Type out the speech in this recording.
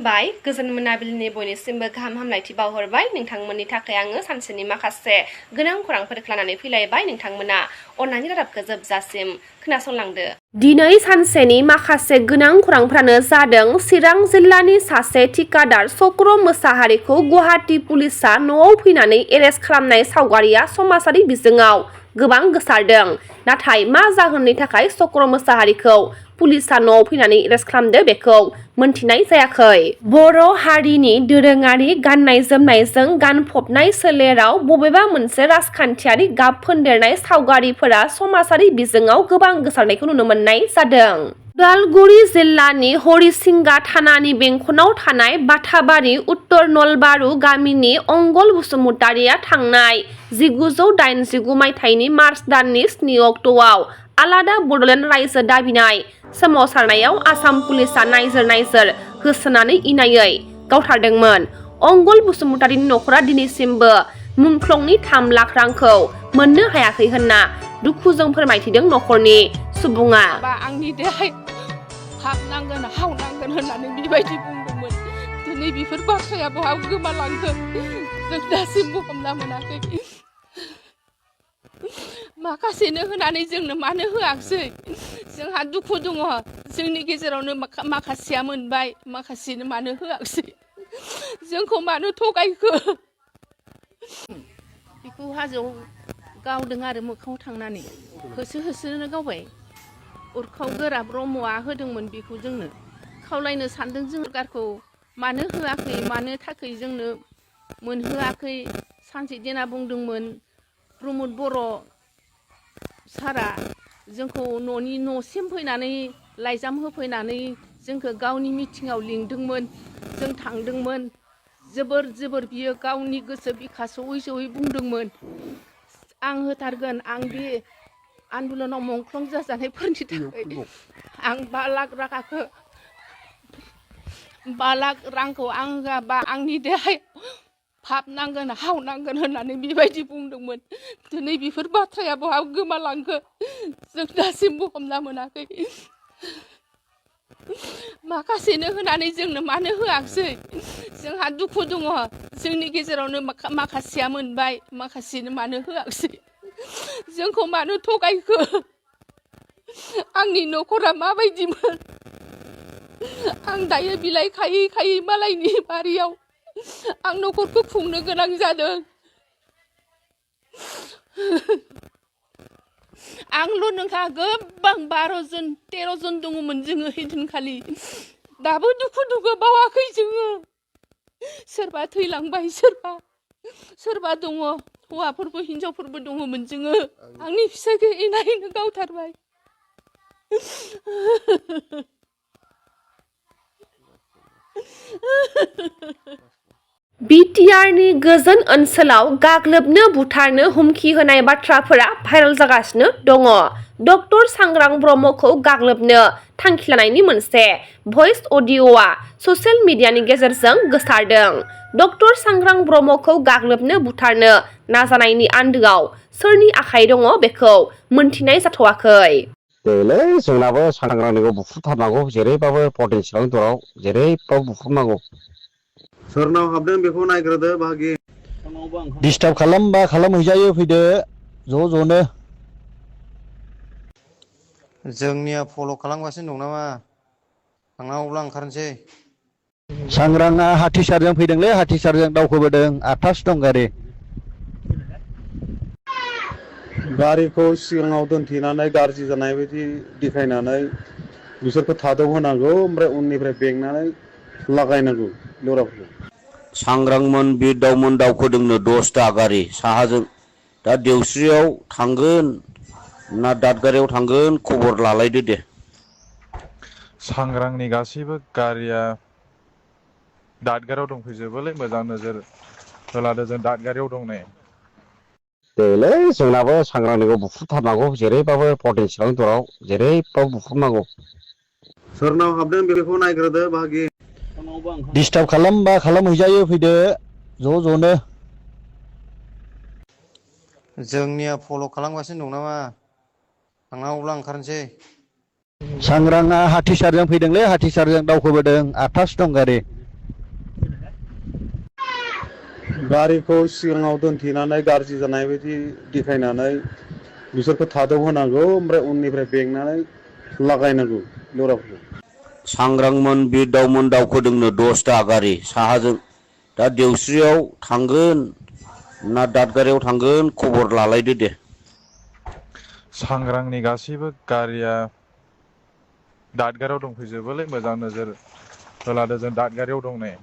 खुलुमबाय गोजोन मोनाबिलिनि बयनिसिमबो गाहाम हामलायथि बावहरबाय नोंथांमोननि थाखाय आङो सानसेनि माखासे गोनां खौरांफोर लानानै फैलायबाय नोंथांमोना अननानै रादाबखौ जोबजासिम खोनासंलांदो। दिनै सानसेनि माखासे गोनां खौरांफ्रानो जादों चिरां जिल्लानि सासे थिकादार चक्र मोसाहारिखौ गुवाहाटी पुलिसआ न'आव फैनानै एरेस्ट खालामनाय सावगारिया समाजारि बिजोङाव गोबां गोसारदों। नाथाय मा जाहोननि थाखाय चक्र मोसाहारिखौ पुलिसआ न'आव फैनानै एरेस्ट खालामदो बेखौ मोनथिनाय जायाखै। बर' हारिनि दोरोङारि गाननाय जोमनायजों गानफबनाय सोलेराव बबेबा मोनसे राजखान्थियारि गाब फोनदेरनाय सावगारिफोरा समाजारि बिजोङाव गोबां गोसारनायखौ नुनो मोननाय जादों। उदालगुरि जिल्लानि हरिसिंगा थानानि बेंखनाव थानाय बाथाबारि उत्तर नलबारु गामिनि अंगल बसुमतारिया थांनाय 1989 मायथाइनि मार्च दाननि 7 अक्ट'आव आलादा बड'लेण्ड रायजो दाबिनाय सोमावसारनायाव आसाम पुलिसआ नायजोर होसोनानै इनायै गावथारदोंमोन। अंगल बसुमतारिनि न'खरा दिनैसिमबो मुंख्लंनि 3 लाख रांखौ मोननो हायाखै होनना दुखुजों फोरमायथिदों न'खरनि सुबुङा। आंनि देहाय हाबनांगोन हावनांगोन होननानै बेबायदि बुंदोंमोन। दिनै बेफोर बाथ्राया बहा गोमालांखो जों दासिमबो हमना मोनाखै। माखासेनो होनानै जोंनो मानो होआखिसै? जोंहा दुखु दङ। जोंनि गेजेरावनो माखासेया मोनबाय, माखासेनो मानो होआखिसै? जोंखौ मानो थगायखो? बेखौ हाजोआव गावदों आरो मोखाङाव थांनानै होसोनो गावबाय। उरखाव गोरा ब्रह्मआ होदोंमोन बेखौ जोंनो खावलायनो सानदों जों सरकारखौ मानो होआखै मानो थाखै जोंनो मोनहोआखै। सानसे दिना बुंदोंमोन प्रमद बर' सारा जोंखौ न'नि न'सिम फैनानै लाइजाम होफैनानै जोंखौ गावनि मिटिङाव लिंदोंमोन। जों थांदोंमोन। जोबोर बियो गावनि गोसो बिखा सौयै बुंदोंमोन आं होथारगोन। आं बे आन्दलनाव मुंख्लं जाजानायफोरनि थाखाय आं 5 लाख रांखौ आं होआबा आंनि देहाय हाबनांगोन हावनांगोन होननानै बेबायदि बुंदोंमोन। दिनै बेफोर बाथ्राया बहा गोमालांखो जों दासिमबो हमना मोनाखै। माखासेनो होनानै जोंनो मानो होआखिसै? जोंहा दुखु दङ। जोंनि गेजेरावनो माखासेया मोनबाय, माखासेनो मानो होआखिसै? जोंखौ मानो थगायखो? आंनि न'खरा माबायदिमोन? आं दायो बिलाइ खायै मालायनि बारियाव आं न'खरखौ खुंनो गोनां जादों। आंल' नोंहा गोबां 12 जन 13 जन दङमोन जोङो हैदिनखालि। दाबो दुखु बावाखै जोङो। सोरबा थैलांबाय, सोरबा दङ, हौवाफोरबो हिनजावफोरबो दङमोन जोङो। आंनि फिसाइखौ इनायनो गावथारबाय। बिटिआरनि गोजोन ओनसोलाव गाग्लोबनो बुथारनो हुमखि होनाय बाथ्राफोरा भाइरेल जागासिनो दङ। डक्टर सांग्रां ब्रह्मखौ गाग्लोबनो थांखि लानायनि मोनसे भइस अडिअ'आ ससियेल मिडियानि गेजेरजों गोसारदों। डक्टर सांग्रां ब्रह्मखौ गाग्लोबनो बुथारनो नाजानायनि आन्दोआव सोरनि आखाइ दङ बेखौ मोनथिनाय जाथ'वाखै। देलै जोंनाबो सांग्रांनिखौ बुख्रुबथारनांगौ। जेरैबाबो पटेन्सियेल दराव जेरैबाबो बुख्रुबनांगौ। सोरनाव हाबदों बेखौ नायग्रोदो बाहागि। डिस्टार्ब खालामबा खालामहैजायो, फैदो ज'नो। जोंनिया फल' खालामगासिनो दं नामा? थांनांगौब्ला ओंखारनोसै। सांग्रांआ हाथिसारजों फैदोंलै, हाथिसारजों दावखोबोदों। 8थासो दं गारि। गारिखौ सिगाङाव दोनथेनानै गाज्रि जानाय बायदि देखायनानै बिसोरखौ थादौ होनांगौ, ओमफ्राय उननिफ्राय बेंनानै लागायनांगौ लराफोरखौ। सांग्रांमोन बिरदावमोन दावखोदोंनो 10ता गारि साहाजों। दा देवस्रियाव थांगोन ना दादगारियाव थांगोन खबर लालायदो दे। सांग्रांनि गासैबो गारिया दादगारियाव दंफैजोबोलै। मोजां नोजोर होलादो, जों दादगारियाव दं नै। देलै जोंनाबो सांग्रांनिखौ बुख्रुबथारनांगौ। जेरैबाबो पटेन्सियेल दराव जेरैबाबो बुख्रुबनांगौ। सोरनाव हाबदों बेखौ नायग्रोदो बाहागि। डिस्टार्ब खालामबा खालामहैजायो, फैदो ज'नो। जोंनिया फल' खालामगासिनो दं नामा? थांनांगौब्ला ओंखारनोसै। सांग्रांआ हाथिसारजों फैदोंलै, हाथिसारजों दावखोबोदों। 8थासो दं गारि। गारिखौ सिगाङाव दोनथेनानै गाज्रि जानाय बायदि देखायनानै बिसोरखौ थाद'होनांगौ ओमफ्राय उननिफ्राय बेंनानै लागायनांगौ लराफोरखौ। सांग्रांमोन बे दाउमोन दाउखोदोंनो 10ता गारि साहाजों दा देवस्रियाव थांगोन ना दादगारियाव थांगोन खबर लालायदो दे। सांग्रांनि गासैबो गारिया दादगारियाव दंफैजोबोलै मोजां नोजोर होलादो जों दादगारियाव दं नै।